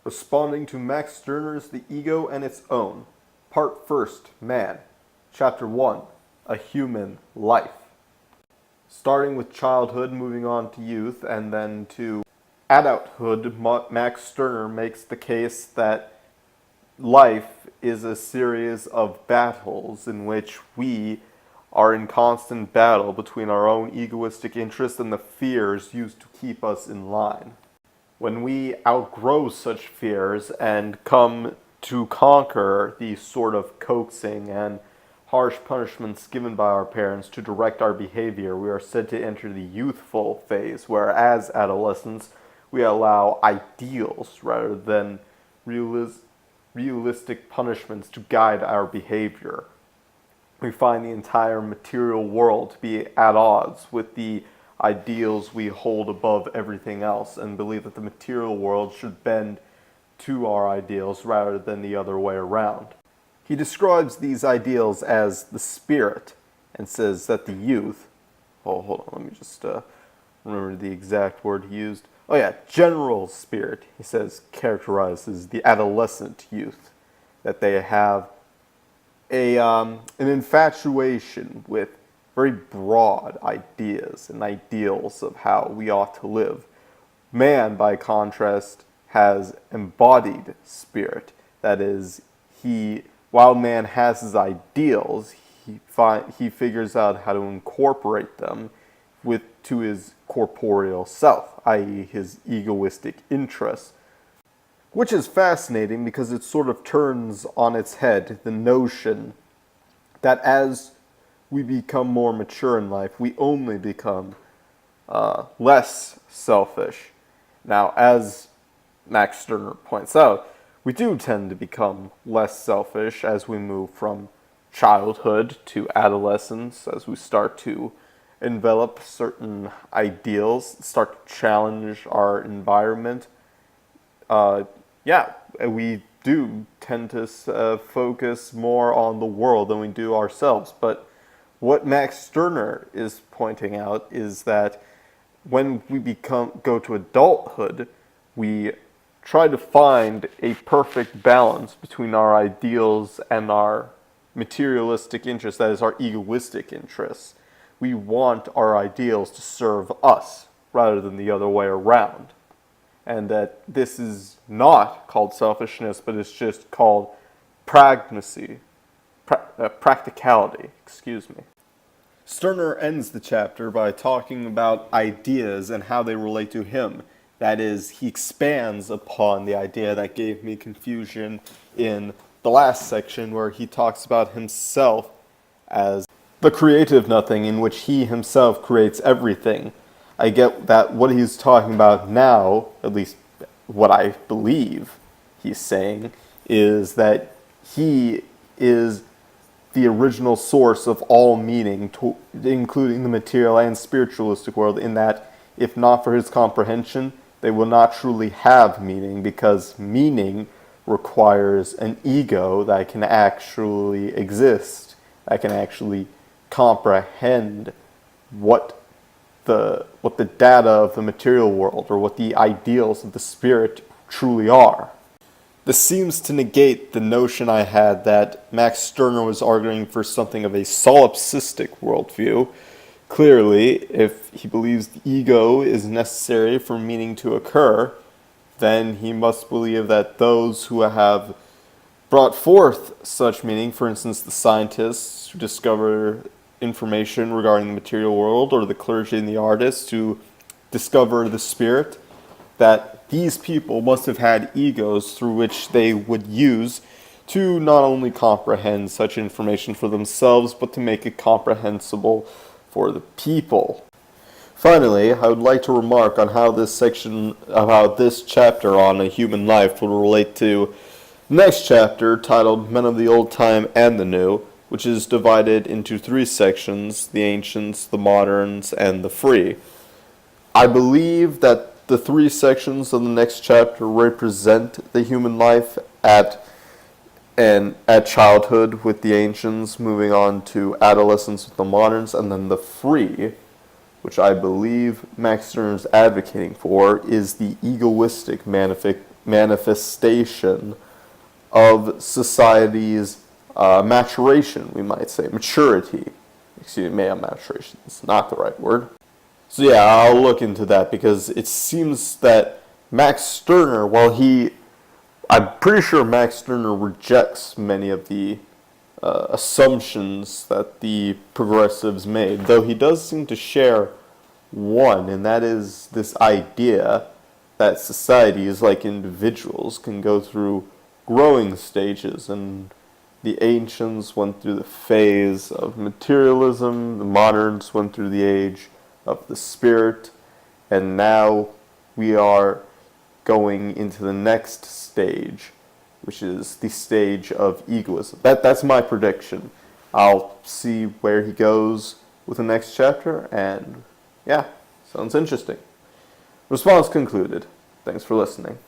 Responding to Max Stirner's The Ego and Its Own, Part First, Man, Chapter 1, A Human Life. Starting with childhood, moving on to youth, and then to adulthood, Max Stirner makes the case that life is a series of battles in which we are in constant battle between our own egoistic interests and the fears used to keep us in line. When we outgrow such fears and come to conquer the sort of coaxing and harsh punishments given by our parents to direct our behavior, we are said to enter the youthful phase, where as adolescents we allow ideals rather than realistic punishments to guide our behavior. We find the entire material world to be at odds with the ideals we hold above everything else, and believe that the material world should bend to our ideals rather than the other way around. He describes these ideals as the spirit, and says that the youth, hold on, let me just remember the exact word he used. General spirit, he says, characterizes the adolescent youth, that they have an infatuation with very broad ideas and ideals of how we ought to live. Man, by contrast, has embodied spirit. That is, while man has his ideals, he figures out how to incorporate them to his corporeal self, i.e. his egoistic interests. Which is fascinating because it sort of turns on its head the notion that as we become more mature in life, we only become less selfish. Now, as Max Stirner points out, we do tend to become less selfish as we move from childhood to adolescence, as we start to envelop certain ideals, start to challenge our environment. We do tend to focus more on the world than we do ourselves. But what Max Stirner is pointing out is that when we go to adulthood, we try to find a perfect balance between our ideals and our materialistic interests, that is, our egoistic interests. We want our ideals to serve us rather than the other way around. And that this is not called selfishness, but it's just called pragmacy, practicality, Stirner ends the chapter by talking about ideas and how they relate to him. That is, he expands upon the idea that gave me confusion in the last section, where he talks about himself as the creative nothing in which he himself creates everything. I get that what he's talking about now, at least what I believe he's saying, is that he is the original source of all meaning, including the material and spiritualistic world, in that if not for his comprehension, they will not truly have meaning, because meaning requires an ego that can actually exist, that can actually comprehend what the data of the material world, or what the ideals of the spirit truly are. This seems to negate the notion I had that Max Stirner was arguing for something of a solipsistic worldview. Clearly, if he believes the ego is necessary for meaning to occur, then he must believe that those who have brought forth such meaning, for instance the scientists who discover information regarding the material world, or the clergy and the artists who discover the spirit, that these people must have had egos through which they would use to not only comprehend such information for themselves, but to make it comprehensible for the people. Finally, I would like to remark on how this chapter on a human life will relate to the next chapter, titled Men of the Old Time and the New, which is divided into 3 sections: the ancients, the moderns, and the free. I believe that the 3 sections of the next chapter represent the human life at childhood with the ancients, moving on to adolescence with the moderns, and then the free, which I believe Max Stirner is advocating for, is the egoistic manifestation of society's maturation, we might say, maturity. Excuse me, maturation is not the right word. So yeah, I'll look into that because it seems that Max Stirner, I'm pretty sure Max Stirner rejects many of the assumptions that the progressives made, though he does seem to share one, and that is this idea that societies, like individuals, can go through growing stages, and the ancients went through the phase of materialism, the moderns went through the age of the spirit, and now we are going into the next stage, which is the stage of egoism. That's my prediction. I'll see where he goes with the next chapter, and yeah, sounds interesting. Response concluded. Thanks for listening.